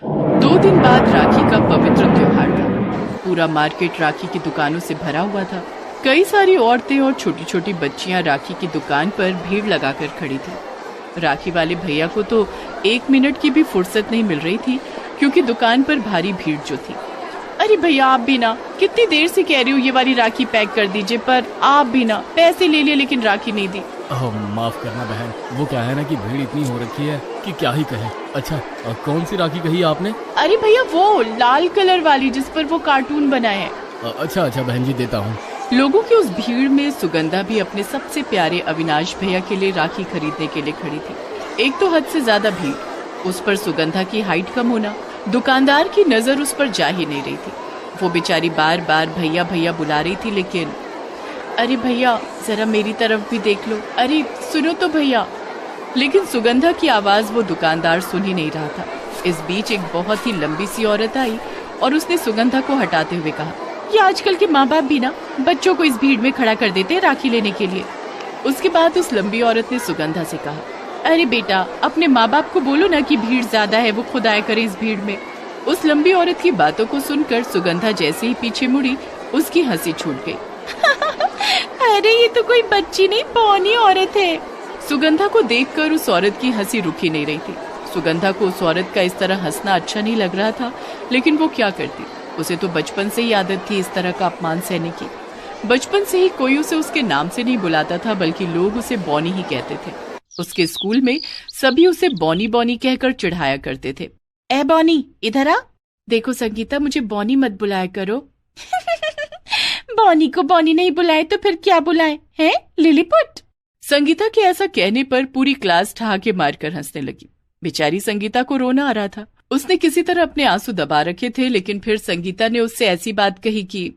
2 दिन बाद राखी का पवित्र त्योहार था। पूरा मार्केट राखी की दुकानों से भरा हुआ था। कई सारी औरतें और छोटी छोटी बच्चियां राखी की दुकान पर भीड़ लगाकर खड़ी थी। राखी वाले भैया को तो 1 मिनट की भी फुर्सत नहीं मिल रही थी, क्योंकि दुकान पर भारी भीड़ जो थी। अरे भैया आप भी ना, कितनी देर से कह रही हूँ ये वाली राखी पैक कर दीजिए, पर आप भी ना, पैसे ले लिए लेकिन राखी नहीं दी। माफ करना बहन, वो क्या है ना कि भीड़ इतनी हो रखी है कि क्या ही कहे। अच्छा कौन सी राखी कही आपने? अरे भैया वो लाल कलर वाली जिस पर वो कार्टून बना है। अच्छा बहन जी, देता हूँ। लोगों की उस भीड़ में सुगंधा भी अपने सबसे प्यारे अविनाश भैया के लिए राखी खरीदने के लिए खड़ी थी। एक तो हद से ज्यादा भीड़, उस पर सुगंधा की हाइट कम होना, दुकानदार की नजर उस पर जा ही नहीं रही थी। वो बेचारी बार बार भैया भैया बुला रही थी, लेकिन अरे भैया जरा मेरी तरफ भी देख लो, अरे सुनो तो भैया। लेकिन सुगंधा की आवाज वो दुकानदार सुन ही नहीं रहा था। इस बीच एक बहुत ही लंबी सी औरत आई और उसने सुगंधा को हटाते हुए कहा, ये आजकल के माँ बाप भी ना बच्चों को इस भीड़ में खड़ा कर देते हैं राखी लेने के लिए। उसके बाद उस लंबी औरत ने सुगंधा से कहा, अरे बेटा अपने माँ बाप को बोलो ना कि भीड़ ज्यादा है, वो खुद आया करे इस भीड़ में। उस लंबी औरत की बातों को सुनकर सुगंधा जैसे ही पीछे मुड़ी, उसकी हंसी छूट गई। अरे ये तो कोई बच्ची नहीं, बौनी औरत है। सुगंधा को देखकर उस औरत की हंसी रुक ही नहीं रही थी। सुगंधा को उस औरत का इस तरह हंसना अच्छा नहीं लग रहा था, लेकिन वो क्या करती। उसे तो बचपन से ही आदत थी इस तरह का अपमान सहने की। बचपन से ही कोई उसे उसके नाम से नहीं बुलाता था, बल्कि लोग उसे बौनी ही कहते थे। उसके स्कूल में सभी उसे बौनी बौनी कहकर चिढ़ाया करते थे। ए बौनी इधर आ। देखो संगीता, मुझे बौनी मत बुलाया करो। बौनी को बौनी नहीं बुलाए तो फिर क्या बुलाए हैं, लिलीपुट। संगीता के ऐसा कहने पर पूरी क्लास ठहाके मारकर हंसने लगी। बेचारी संगीता को रोना आ रहा था। उसने किसी तरह अपने आंसू दबा रखे थे, लेकिन फिर संगीता ने उससे ऐसी बात कही कि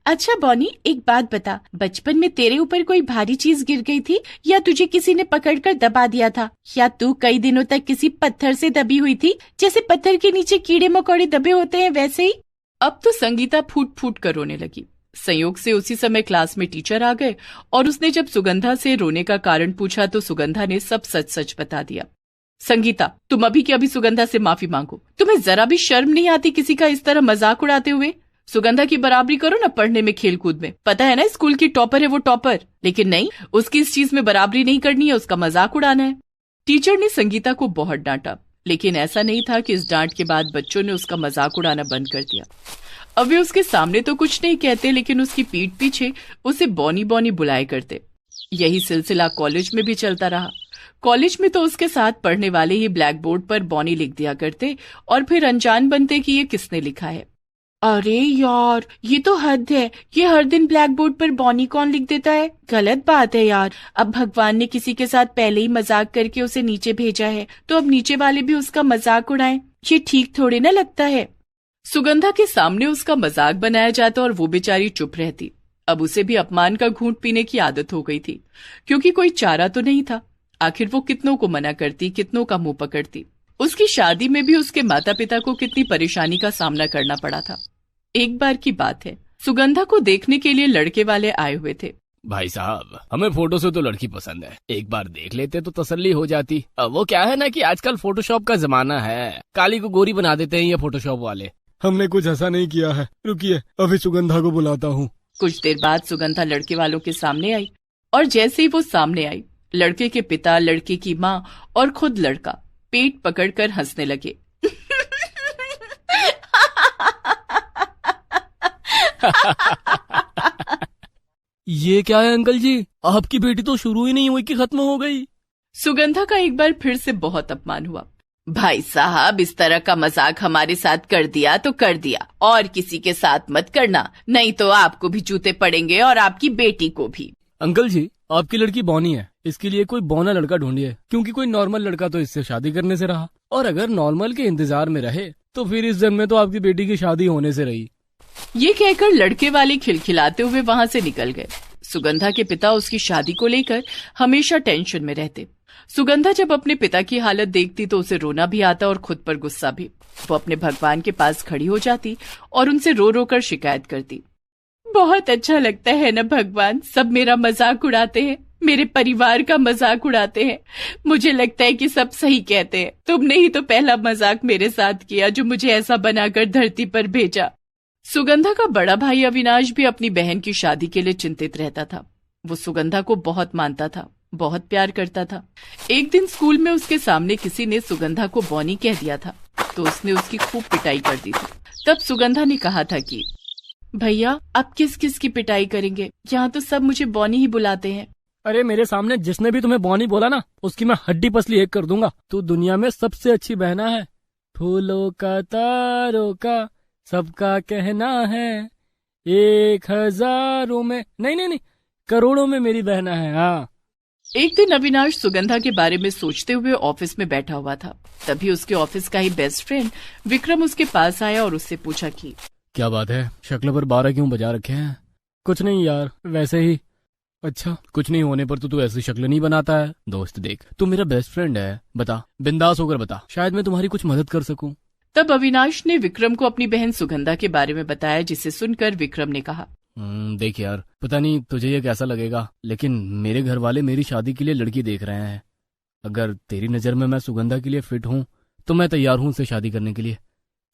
अच्छा बौनी एक बात बता, बचपन में तेरे ऊपर कोई भारी चीज गिर गई थी, या तुझे किसी ने पकड़कर दबा दिया था, या तू कई दिनों तक किसी पत्थर से दबी हुई थी, जैसे पत्थर के नीचे कीड़े मकोड़े दबे होते हैं वैसे ही। अब तो संगीता फूट फूट कर रोने लगी। संयोग से उसी समय क्लास में टीचर आ गए और उसने जब सुगंधा से रोने का कारण पूछा तो सुगंधा ने सब सच सच बता दिया। संगीता तुम अभी की अभी सुगंधा से माफी मांगो। तुम्हें जरा भी शर्म नहीं आती किसी का इस तरह मजाक उड़ाते हुए। सुगंधा की बराबरी करो ना पढ़ने में, खेल कूद में। पता है ना स्कूल की टॉपर है वो, टॉपर। लेकिन नहीं, उसकी इस चीज में बराबरी नहीं करनी है, उसका मजाक उड़ाना है। टीचर ने संगीता को बहुत डांटा, लेकिन ऐसा नहीं था कि इस डांट के बाद बच्चों ने उसका मजाक उड़ाना बंद कर दिया। अब वे उसके सामने तो कुछ नहीं कहते, लेकिन उसकी पीठ पीछे उसे बौनी बौनी बुलाया करते। यही सिलसिला कॉलेज में भी चलता रहा। कॉलेज में तो उसके साथ पढ़ने वाले ही ब्लैक बोर्ड पर बौनी लिख दिया करते और फिर अनजान बनते कि ये किसने लिखा है। अरे यार ये तो हद है, ये हर दिन ब्लैक बोर्ड पर बौनी कौन लिख देता है, गलत बात है यार। अब भगवान ने किसी के साथ पहले ही मजाक करके उसे नीचे भेजा है, तो अब नीचे वाले भी उसका मजाक उड़ाएं, ये ठीक थोड़े ना लगता है। सुगंधा के सामने उसका मजाक बनाया जाता और वो बेचारी चुप रहती। अब उसे भी अपमान का घूंट पीने की आदत हो गई थी, क्योंकि कोई चारा तो नहीं था। आखिर वो कितनों को मना करती, कितनों का मुंह पकड़ती। उसकी शादी में भी उसके माता पिता को कितनी परेशानी का सामना करना पड़ा था। एक बार की बात है, सुगंधा को देखने के लिए लड़के वाले आए हुए थे। भाई साहब हमें फोटो से तो लड़की पसंद है, एक बार देख लेते तो तसल्ली हो जाती। अब वो क्या है ना कि आजकल फोटोशॉप का जमाना है, काली को गोरी बना देते हैं ये फोटोशॉप वाले। हमने कुछ ऐसा नहीं किया है, रुकिए अभी सुगंधा को बुलाता हूँ। कुछ देर बाद सुगंधा लड़के वालों के सामने आई, और जैसे ही वो सामने आई, लड़के के पिता, लड़के की माँ और खुद लड़का पेट पकड़कर हंसने लगे। ये क्या है अंकल जी, आपकी बेटी तो शुरू ही नहीं हुई कि खत्म हो गई। सुगंधा का एक बार फिर से बहुत अपमान हुआ। भाई साहब इस तरह का मजाक हमारे साथ कर दिया तो कर दिया, और किसी के साथ मत करना, नहीं तो आपको भी जूते पड़ेंगे और आपकी बेटी को भी। अंकल जी आपकी लड़की बौनी है, इसके लिए कोई बौना लड़का ढूंढिए, क्योंकि कोई नॉर्मल लड़का तो इससे शादी करने से रहा, और अगर नॉर्मल के इंतजार में रहे तो फिर इस जन्म में तो आपकी बेटी की शादी होने से रही। ये कहकर लड़के वाले खिलखिलाते हुए वहां से निकल गए। सुगंधा के पिता उसकी शादी को लेकर हमेशा टेंशन में रहते। सुगंधा जब अपने पिता की हालत देखती तो उसे रोना भी आता और खुद पर गुस्सा भी। वो अपने भगवान के पास खड़ी हो जाती और उनसे रो रो कर शिकायत करती। बहुत अच्छा लगता है ना भगवान, सब मेरा मजाक उड़ाते हैं, मेरे परिवार का मजाक उड़ाते हैं। मुझे लगता है कि सब सही कहते हैं। तुमने ही तो पहला मजाक मेरे साथ किया जो मुझे ऐसा बनाकर धरती पर भेजा। सुगंधा का बड़ा भाई अविनाश भी अपनी बहन की शादी के लिए चिंतित रहता था। वो सुगंधा को बहुत मानता था, बहुत प्यार करता था। एक दिन स्कूल में उसके सामने किसी ने सुगंधा को बॉनी कह दिया था, तो उसने उसकी खूब पिटाई कर दी थी। तब सुगंधा ने कहा था कि भैया आप किस किस की पिटाई करेंगे, यहाँ तो सब मुझे बॉनी ही बुलाते हैं। अरे मेरे सामने जिसने भी तुम्हें बॉनी बोला ना, उसकी मैं हड्डी पसली एक कर दूंगा। तू दुनिया में सबसे अच्छी बहना है, फूलों का तारों का सबका कहना है, 1000 में नहीं करोड़ों में मेरी बहना है। हाँ। एक दिन अविनाश सुगंधा के बारे में सोचते हुए ऑफिस में बैठा हुआ था। तभी उसके ऑफिस का ही बेस्ट फ्रेंड विक्रम उसके पास आया और उससे पूछा कि क्या बात है, शक्ल पर 12 क्यों बजा रखे हैं? कुछ नहीं यार, वैसे ही। अच्छा, कुछ नहीं होने पर तो तू ऐसी शक्ल नहीं बनाता है। दोस्त देख, तू मेरा बेस्ट फ्रेंड है, बता, बिंदास होकर बता, शायद मैं तुम्हारी कुछ मदद कर सकूं। तब अविनाश ने विक्रम को अपनी बहन सुगंधा के बारे में बताया, जिसे सुनकर विक्रम ने कहा देख यार, पता नहीं तुझे ये कैसा लगेगा, लेकिन मेरे घर वाले मेरी शादी के लिए लड़की देख रहे हैं। अगर तेरी नजर में मैं सुगंधा के लिए फिट हूँ तो मैं तैयार हूँ उससे शादी करने के लिए।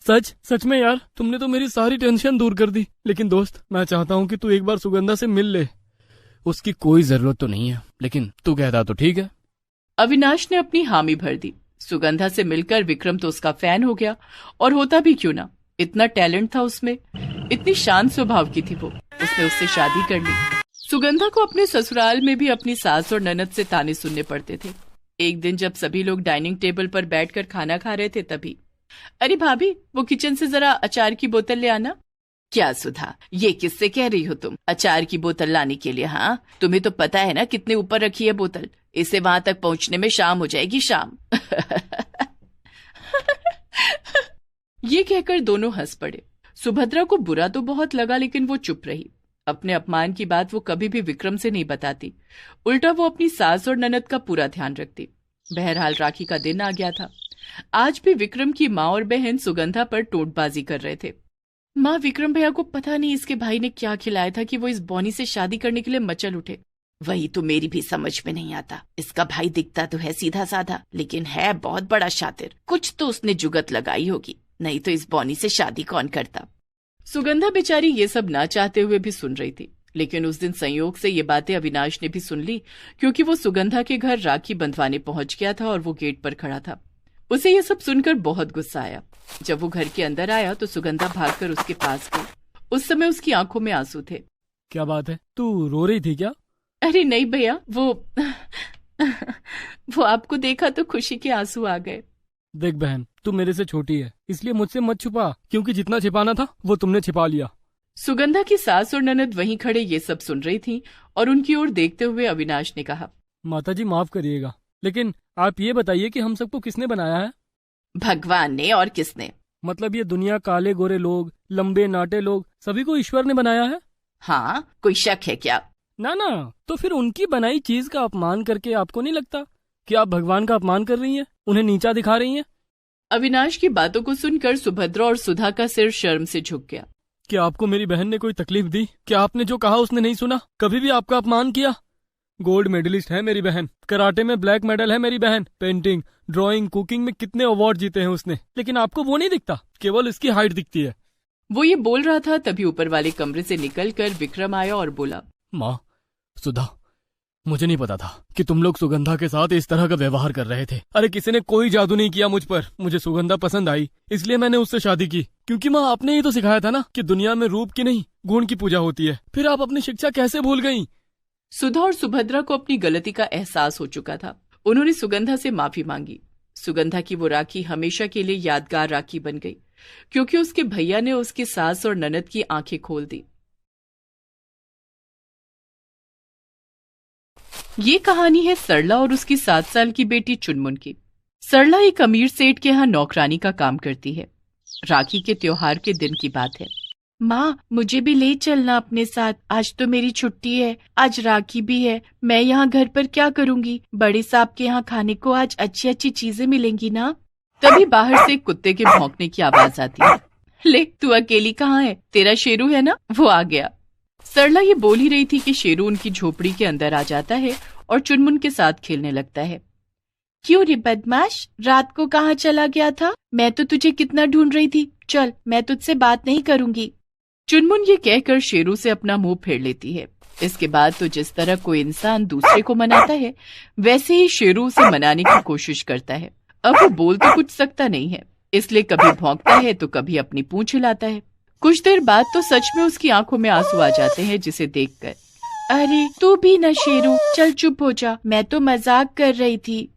सच में यार, तुमने तो मेरी सारी टेंशन दूर कर दी। लेकिन दोस्त, मैं चाहता हूँ कि तू एक बार सुगंधा से मिल ले। उसकी कोई जरूरत तो नहीं है, लेकिन तू कहता तो ठीक है। अविनाश ने अपनी हामी भर दी। सुगंधा से मिलकर विक्रम तो उसका फैन हो गया, और होता भी क्यों ना, इतना टैलेंट था उसमें, इतनी शांत स्वभाव की थी वो। उसने उससे शादी कर ली। सुगंधा को अपने ससुराल में भी अपनी सास और ननद से ताने सुनने पड़ते थे। एक दिन जब सभी लोग डाइनिंग टेबल पर बैठकर खाना खा रहे थे, तभी अरे भाभी, वो किचन से जरा अचार की बोतल ले आना। क्या सुधा, ये किससे कह रही हो तुम अचार की बोतल लाने के लिए? हाँ, तुम्हें तो पता है ना कितने ऊपर रखी है बोतल, इसे वहां तक पहुंचने में शाम हो जाएगी, शाम। ये कहकर दोनों हंस पड़े। सुभद्रा को बुरा तो बहुत लगा, लेकिन वो चुप रही। अपने अपमान की बात वो कभी भी विक्रम से नहीं बताती, उल्टा वो अपनी सास और ननद का पूरा ध्यान रखती। बहरहाल राखी का दिन आ गया था। आज भी विक्रम की माँ और बहन सुगंधा पर टोंटबाजी कर रहे थे। माँ, विक्रम भैया को पता नहीं इसके भाई ने क्या खिलाया था कि वो इस बॉनी से शादी करने के लिए मचल उठे। वही तो मेरी भी समझ में नहीं आता। इसका भाई दिखता तो है सीधा साधा, लेकिन है बहुत बड़ा शातिर। कुछ तो उसने जुगत लगाई होगी, नहीं तो इस बॉनी से शादी कौन करता। सुगंधा बेचारी ये सब ना चाहते हुए भी सुन रही थी, लेकिन उस दिन संयोग से ये बातें अविनाश ने भी सुन ली, क्योंकि वो सुगंधा के घर राखी बंधवाने पहुंच गया था और वो गेट पर खड़ा था। उसे ये सब सुनकर बहुत गुस्सा आया। जब वो घर के अंदर आया तो सुगंधा भागकर उसके पास गई। उस समय उसकी आंखों में आंसू थे। क्या बात है, तू रो रही थी क्या? अरे नहीं भैया, वो आपको देखा तो खुशी के आंसू आ गए। देख बहन, तू मेरे से छोटी है, इसलिए मुझसे मत छुपा, क्योंकि जितना छिपाना था वो तुमने छिपा लिया। सुगंधा की सास और ननद वहीं खड़े ये सब सुन रही थीं, और उनकी ओर देखते हुए अविनाश ने कहा, माताजी माफ करिएगा, लेकिन आप ये बताइए कि हम सबको किसने बनाया है? भगवान ने, और किसने? मतलब ये दुनिया, काले गोरे लोग, लंबे नाटे लोग, सभी को ईश्वर ने बनाया है। हाँ, कोई शक है क्या? ना, तो फिर उनकी बनाई चीज का अपमान करके आपको नहीं लगता कि आप भगवान का अपमान कर रही हैं, उन्हें नीचा दिखा रही हैं? अविनाश की बातों को सुनकर सुभद्रा और सुधा का सिर शर्म से झुक गया। क्या आपको मेरी बहन ने कोई तकलीफ दी? क्या आपने जो कहा उसने नहीं सुना? कभी भी आपका अपमान किया? गोल्ड मेडलिस्ट है मेरी बहन, कराटे में ब्लैक मेडल है मेरी बहन, पेंटिंग, ड्राइंग, कुकिंग में कितने अवार्ड जीते हैं उसने, लेकिन आपको वो नहीं दिखता, केवल इसकी हाइट दिखती है। वो ये बोल रहा था, तभी ऊपर वाले कमरे से निकलकर विक्रम आया और बोला, माँ, सुधा, मुझे नहीं पता था कि तुम लोग सुगंधा के साथ इस तरह का व्यवहार कर रहे थे। अरे किसी ने कोई जादू नहीं किया मुझ पर, मुझे सुगंधा पसंद आई, इसलिए मैंने उससे शादी की। क्योंकि माँ, आपने ही तो सिखाया था ना कि दुनिया में रूप की नहीं गुण की पूजा होती है। फिर आप अपनी शिक्षा कैसे भूल गईं? सुधा और सुभद्रा को अपनी गलती का एहसास हो चुका था। उन्होंने सुगंधा से माफी मांगी। सुगंधा की वो राखी हमेशा के लिए यादगार राखी बन गई, क्योंकि उसके भैया ने उसकी सास और ननद की आंखें खोल दी। ये कहानी है सरला और उसकी 7 साल की बेटी चुनमुन की। सरला एक अमीर सेठ के यहाँ नौकरानी का काम करती है। राखी के त्योहार के दिन की बात है। माँ, मुझे भी ले चलना अपने साथ, आज तो मेरी छुट्टी है, आज राखी भी है, मैं यहाँ घर पर क्या करूँगी? बड़े साहब के यहाँ खाने को आज अच्छी अच्छी चीजें मिलेंगी ना? तभी बाहर से कुत्ते के भौंकने की आवाज आती है। ले, तू अकेली कहाँ है? तेरा शेरू है ना, वो आ गया। सरला ये बोल ही रही थी कि शेरू उनकी झोपड़ी के अंदर आ जाता है और चुनमुन के साथ खेलने लगता है। क्यों रे बदमाश, रात को कहाँ चला गया था? मैं तो तुझे कितना ढूंढ रही थी। चल, मैं तुझसे बात नहीं करूंगी। चुनमुन ये कहकर शेरू से अपना मुंह फेर लेती है। इसके बाद तो जिस तरह कोई इंसान दूसरे को मनाता है, वैसे ही शेरू उसे मनाने की कोशिश करता है। अब वो बोल तो कुछ सकता नहीं है, इसलिए कभी भौंकता है तो कभी अपनी पूंछ हिलाता है। कुछ देर बाद तो सच में उसकी आंखों में आंसू आ जाते हैं, जिसे देखकर। अरे तू भी न शेरू, चल चुप हो जा, मैं तो मजाक कर रही थी।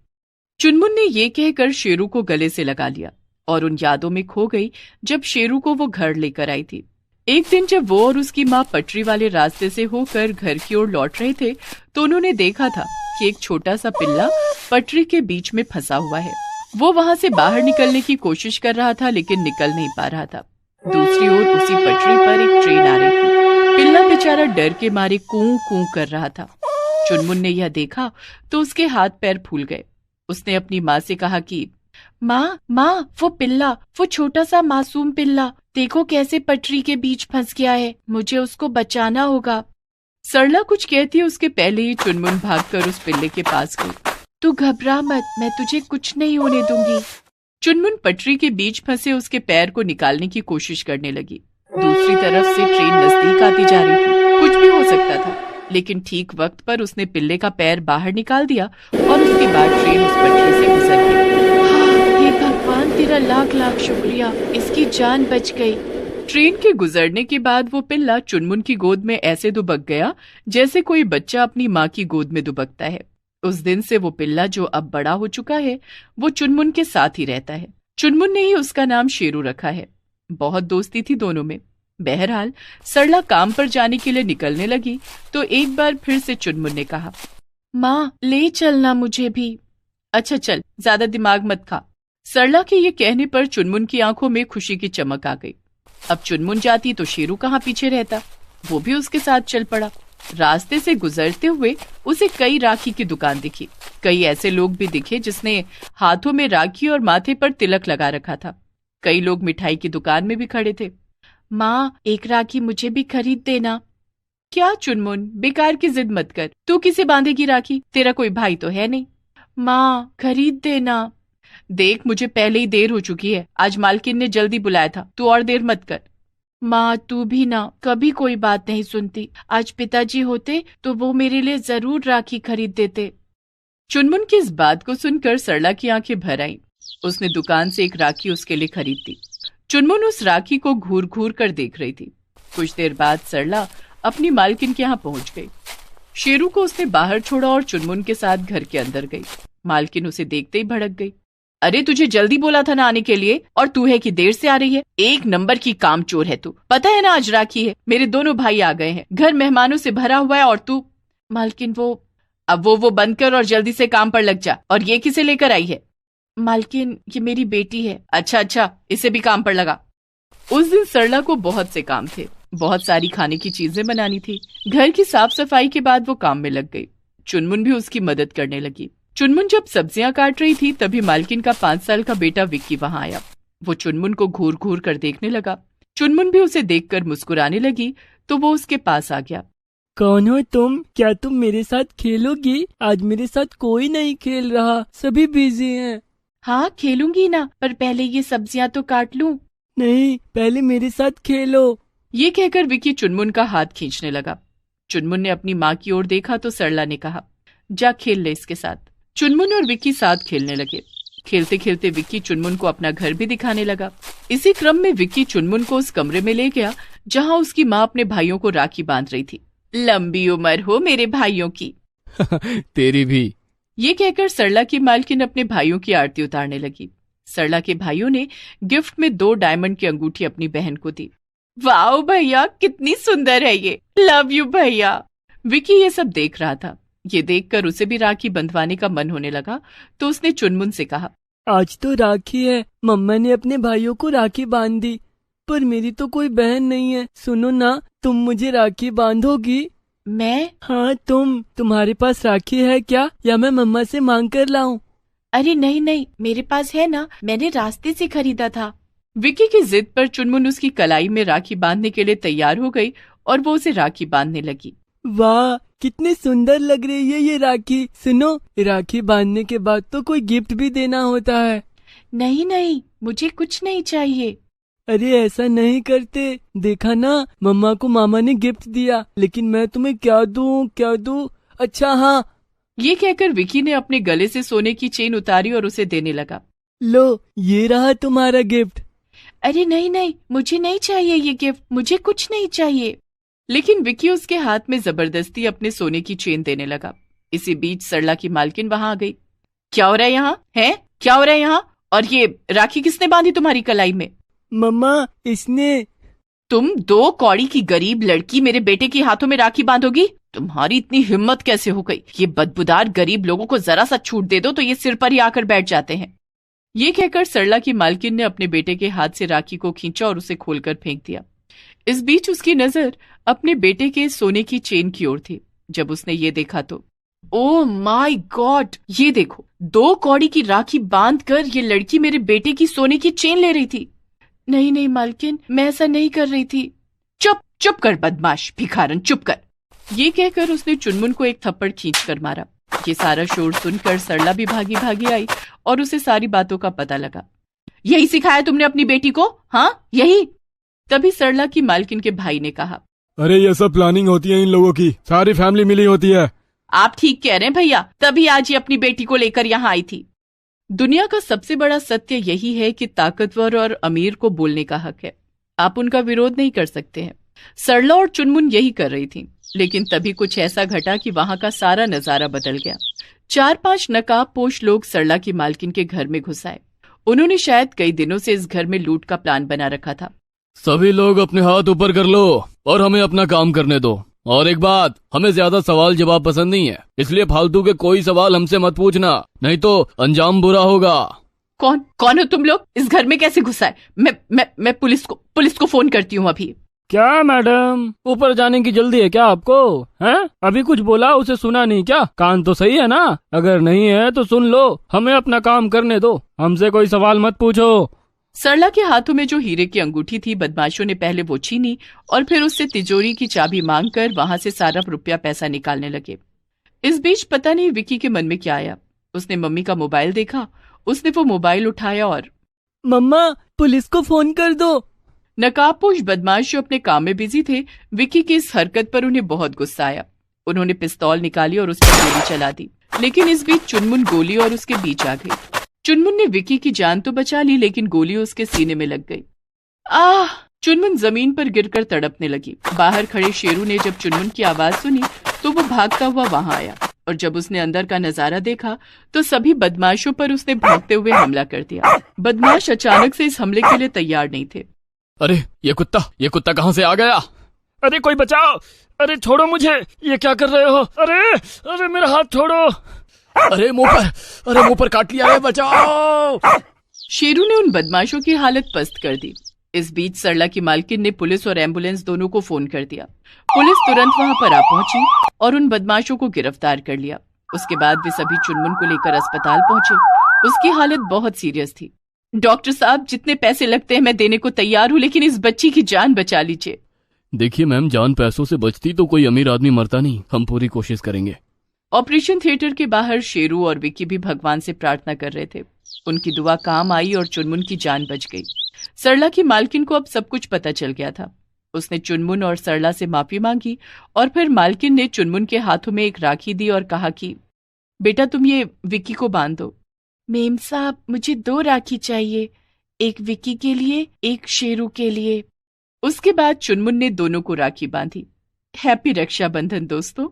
चुनमुन ने ये कहकर शेरू को गले से लगा लिया और उन यादों में खो गई जब शेरू को वो घर लेकर आई थी। एक दिन जब वो और उसकी माँ पटरी वाले रास्ते से होकर घर की ओर लौट रहे थे तो उन्होंने देखा था कि एक छोटा सा पिल्ला पटरी के बीच में फंसा हुआ है। वो वहां से बाहर निकलने की कोशिश कर रहा था, लेकिन निकल नहीं पा रहा था। दूसरी ओर उसी पटरी पर एक ट्रेन आ रही थी। पिल्ला बेचारा डर के मारे कूं कूं कर रहा था। चुनमुन ने यह देखा तो उसके हाथ पैर फूल गए। उसने अपनी माँ से कहा कि माँ, वो पिल्ला, वो छोटा सा मासूम पिल्ला, देखो कैसे पटरी के बीच फंस गया है, मुझे उसको बचाना होगा। सरला कुछ कहती उसके पहले ही चुनमुन भागकर उस पिल्ले के पास गई। तू घबरा मत, मैं तुझे कुछ नहीं होने दूंगी। चुनमुन पटरी के बीच फंसे उसके पैर को निकालने की कोशिश करने लगी। दूसरी तरफ से ट्रेन नजदीक आती जा रही थी। कुछ भी हो सकता था, लेकिन ठीक वक्त पर उसने पिल्ले का पैर बाहर निकाल दिया और उसके बाद ट्रेन उस पटरी से गुजर गई। हे भगवान, तेरा लाख लाख शुक्रिया, इसकी जान बच गई। ट्रेन के गुजरने के बाद वो पिल्ला चुनमुन की गोद में ऐसे दुबक गया जैसे कोई बच्चा अपनी माँ की गोद में दुबकता है। उस दिन से वो पिल्ला, जो अब बड़ा हो चुका है, वो चुनमुन के साथ ही रहता है। चुनमुन ने ही उसका नाम शेरू रखा है। बहुत दोस्ती थी दोनों में। बहरहाल सरला काम पर जाने के लिए निकलने लगी तो एक बार फिर से चुनमुन ने कहा, माँ ले चलना मुझे भी। अच्छा चल, ज्यादा दिमाग मत खा। सरला के ये कहने पर चुनमुन की आंखों में खुशी की चमक आ गई। अब चुनमुन जाती तो शेरू कहाँ पीछे रहता, वो भी उसके साथ चल पड़ा। रास्ते से गुजरते हुए उसे कई राखी की दुकान दिखी। कई ऐसे लोग भी दिखे जिसने हाथों में राखी और माथे पर तिलक लगा रखा था। कई लोग मिठाई की दुकान में भी खड़े थे। माँ, एक राखी मुझे भी खरीद देना। क्या चुनमुन, बेकार की जिद मत कर, तू किसे बांधेगी राखी, तेरा कोई भाई तो है नहीं। माँ खरीद देना। देख, मुझे पहले ही देर हो चुकी है, आज मालकिन ने जल्दी बुलाया था, तू और देर मत कर। माँ तू भी ना कभी कोई बात नहीं सुनती, आज पिताजी होते तो वो मेरे लिए जरूर राखी खरीद देते। चुनमुन की इस बात को सुनकर सरला की आंखें भर आईं। उसने दुकान से एक राखी उसके लिए खरीद दी। चुनमुन उस राखी को घूर घूर कर देख रही थी। कुछ देर बाद सरला अपनी मालकिन के यहाँ पहुंच गई। शेरू को उसने बाहर छोड़ा और चुनमुन के साथ घर के अंदर गई। मालकिन उसे देखते ही भड़क गई। अरे तुझे जल्दी बोला था ना आने के लिए, और तू है कि देर से आ रही है। एक नंबर की कामचोर है तू। पता है ना आज राखी है, मेरे दोनों भाई आ गए हैं, घर मेहमानों से भरा हुआ है और तू। मालकिन अब वो बंद कर और जल्दी से काम पर लग जा। और ये किसे लेकर आई है? मालकिन ये मेरी बेटी है। अच्छा, इसे भी काम पर लगा। उस दिन सरला को बहुत से काम थे। बहुत सारी खाने की चीजें बनानी थी। घर की साफ सफाई के बाद वो काम में लग गई। चुनमुन भी उसकी मदद करने लगी। चुनमुन जब सब्जियां काट रही थी तभी मालकिन का 5 साल का बेटा विक्की वहां आया। वो चुनमुन को घूर घूर कर देखने लगा। चुनमुन भी उसे देखकर मुस्कुराने लगी तो वो उसके पास आ गया। कौन हो तुम? क्या तुम मेरे साथ खेलोगी? आज मेरे साथ कोई नहीं खेल रहा, सभी बिजी हैं। हाँ खेलूंगी ना, पर पहले ये सब्जियां तो काट लूं। नहीं, पहले मेरे साथ खेलो। ये कहकर विक्की चुनमुन का हाथ खींचने लगा। चुनमुन ने अपनी माँ की ओर देखा तो सरला ने कहा, जा खेल ले इसके साथ। चुनमुन और विक्की साथ खेलने लगे। खेलते खेलते विक्की चुनमुन को अपना घर भी दिखाने लगा। इसी क्रम में विक्की चुनमुन को उस कमरे में ले गया जहाँ उसकी माँ अपने भाइयों को राखी बांध रही थी। लंबी उम्र हो मेरे भाइयों की। तेरी भी। ये कहकर सरला की मालकिन अपने भाइयों की आरती उतारने लगी। सरला के भाइयों ने गिफ्ट में 2 डायमंड की अंगूठी अपनी बहन को दी। वाह भैया, कितनी सुंदर है ये, लव यू भैया। विक्की ये सब देख रहा था। ये देखकर उसे भी राखी बंधवाने का मन होने लगा तो उसने चुनमुन से कहा, आज तो राखी है, मम्मा ने अपने भाइयों को राखी बांध दी, पर मेरी तो कोई बहन नहीं है। सुनो ना, तुम मुझे राखी बांधोगी? मैं? हाँ तुम्हारे पास राखी है क्या, या मैं मम्मा से मांग कर लाऊं? अरे नहीं, मेरे पास है ना, मैंने रास्ते से खरीदा था। विक्की की जिद पर चुनमुन उसकी कलाई में राखी बांधने के लिए तैयार हो गई और वो उसे राखी बांधने लगी। वाह, कितनी सुंदर लग रही है ये राखी। सुनो, राखी बांधने के बाद तो कोई गिफ्ट भी देना होता है। नहीं नहीं, मुझे कुछ नहीं चाहिए। अरे ऐसा नहीं करते, देखा ना, मम्मा को मामा ने गिफ्ट दिया, लेकिन मैं तुम्हें क्या दूं? अच्छा हाँ, ये कहकर विकी ने अपने गले से सोने की चेन उतारी और उसे देने लगा। लो ये रहा तुम्हारा गिफ्ट। अरे नहीं नहीं, मुझे नहीं चाहिए ये गिफ्ट, मुझे कुछ नहीं चाहिए। लेकिन विकी उसके हाथ में जबरदस्ती अपने सोने की चेन देने लगा। इसी बीच सरला की मालकिन वहां आ गई। क्या हो रहा है यहाँ है? क्या हो रहा है यहाँ? और ये राखी किसने बांधी तुम्हारी कलाई में? मम्मा, इसने। तुम 2 कौड़ी की गरीब लड़की मेरे बेटे के हाथों में राखी बांधोगी? तुम्हारी इतनी हिम्मत कैसे हो गई? ये बदबूदार गरीब लोगों को जरा सा छूट दे दो तो ये सिर पर ही आकर बैठ जाते हैं। ये कहकर सरला की मालकिन ने अपने बेटे के हाथ से राखी को खींचा और उसे खोलकर फेंक दिया। इस बीच उसकी नजर अपने बेटे के सोने की चेन की ओर थी। जब उसने ये देखा तो ओह माय गॉड, ये देखो, 2 कौड़ी की राखी बांधकर ये लड़की मेरे बेटे की सोने की चेन ले रही थी। नहीं नहीं मालकिन, मैं ऐसा नहीं कर रही थी। चुप कर बदमाश भिखारन, चुप कर। ये कहकर उसने चुनमुन को एक थप्पड़ खींचकर मारा। ये सारा शोर सुनकर सरला भी भागी भागी आई और उसे सारी बातों का पता लगा। यही सिखाया तुमने अपनी बेटी को? हाँ यही? तभी सरला की मालकिन के भाई ने कहा, अरे ये सब प्लानिंग होती है इन लोगों की, सारी फैमिली मिली होती है। आप ठीक कह रहे हैं भैया, तभी आज ये अपनी बेटी को लेकर यहाँ आई थी। दुनिया का सबसे बड़ा सत्य यही है कि ताकतवर और अमीर को बोलने का हक है। आप उनका विरोध नहीं कर सकते हैं। सरला और चुनमुन यही कर रही थी, लेकिन तभी कुछ ऐसा घटा कि वहां का सारा नजारा बदल गया। 4-5 नकाबपोश लोग सरला की मालकिन के घर में घुस आए। उन्होंने शायद कई दिनों से इस घर में लूट का प्लान बना रखा था। सभी लोग अपने हाथ ऊपर कर लो और हमें अपना काम करने दो। और एक बात, हमें ज्यादा सवाल जवाब पसंद नहीं है, इसलिए फालतू के कोई सवाल हमसे मत पूछना, नहीं तो अंजाम बुरा होगा। कौन हो तुम लोग? इस घर में कैसे घुसा है? मैं पुलिस को फोन करती हूँ अभी। क्या मैडम, ऊपर जाने की जल्दी है क्या आपको? हैं? अभी कुछ बोला, उसे सुना नहीं क्या? कान तो सही है ना? अगर नहीं है तो सुन लो, हमें अपना काम करने दो, हमसे कोई सवाल मत पूछो। सरला के हाथों में जो हीरे की अंगूठी थी, बदमाशों ने पहले वो छीनी और फिर उससे तिजोरी की चाबी मांगकर वहां से सारा रुपया पैसा निकालने लगे। इस बीच पता नहीं विकी के मन में क्या आया। उसने मम्मी का मोबाइल देखा, उसने वो मोबाइल उठाया और मम्मा, पुलिस को फोन कर दो। नकाबपोश बदमाश जो अपने काम में बिजी थे, विकी की इस हरकत पर उन्हें बहुत गुस्सा आया। उन्होंने पिस्तौल निकाली और उस पर गोली चला दी, लेकिन इस बीच चुनमुन गोली और उसके बीच आ गई। चुनमुन ने विकी की जान तो बचा ली, लेकिन गोली उसके सीने में लग गई। आह! चुनमुन जमीन पर गिरकर तड़पने लगी। बाहर खड़े शेरू ने जब चुनमुन की आवाज सुनी तो वो भागता हुआ वहां आया, और जब उसने अंदर का नजारा देखा तो सभी बदमाशों पर उसने भागते हुए हमला कर दिया। बदमाश अचानक से इस हमले के लिए तैयार नहीं थे। अरे ये कुत्ता कहाँ से आ गया? अरे कोई बचाओ! अरे छोड़ो मुझे, ये क्या कर रहे हो? अरे मेरा हाथ छोड़ो! अरे मुंह पर काट लिया है, बचाओ! शेरू ने उन बदमाशों की हालत पस्त कर दी। इस बीच सरला की मालकिन ने पुलिस और एम्बुलेंस दोनों को फोन कर दिया। पुलिस तुरंत वहां पर आ पहुंची और उन बदमाशों को गिरफ्तार कर लिया। उसके बाद वे सभी चुनमुन को लेकर अस्पताल पहुंचे। उसकी हालत बहुत सीरियस थी। डॉक्टर साहब, जितने पैसे लगते हैं मैं देने को तैयार हूँ, लेकिन इस बच्ची की जान बचा लीजिए। देखिए मैम, जान पैसों से बचती तो कोई अमीर आदमी मरता नहीं, हम पूरी कोशिश करेंगे। ऑपरेशन थिएटर के बाहर शेरू और विकी भी भगवान से प्रार्थना कर रहे थे। उनकी दुआ काम आई और चुनमुन की जान बच गई। सरला की मालकिन को अब सब कुछ पता चल गया था। उसने चुनमुन और सरला से माफी मांगी और फिर मालकिन ने चुनमुन के हाथों में एक राखी दी और कहा कि बेटा तुम ये विकी को बांध दो। मेम साहब, मुझे 2 राखी चाहिए, एक विकी के लिए, एक शेरू के लिए। उसके बाद चुनमुन ने दोनों को राखी बांधी। हैप्पी रक्षाबंधन दोस्तों।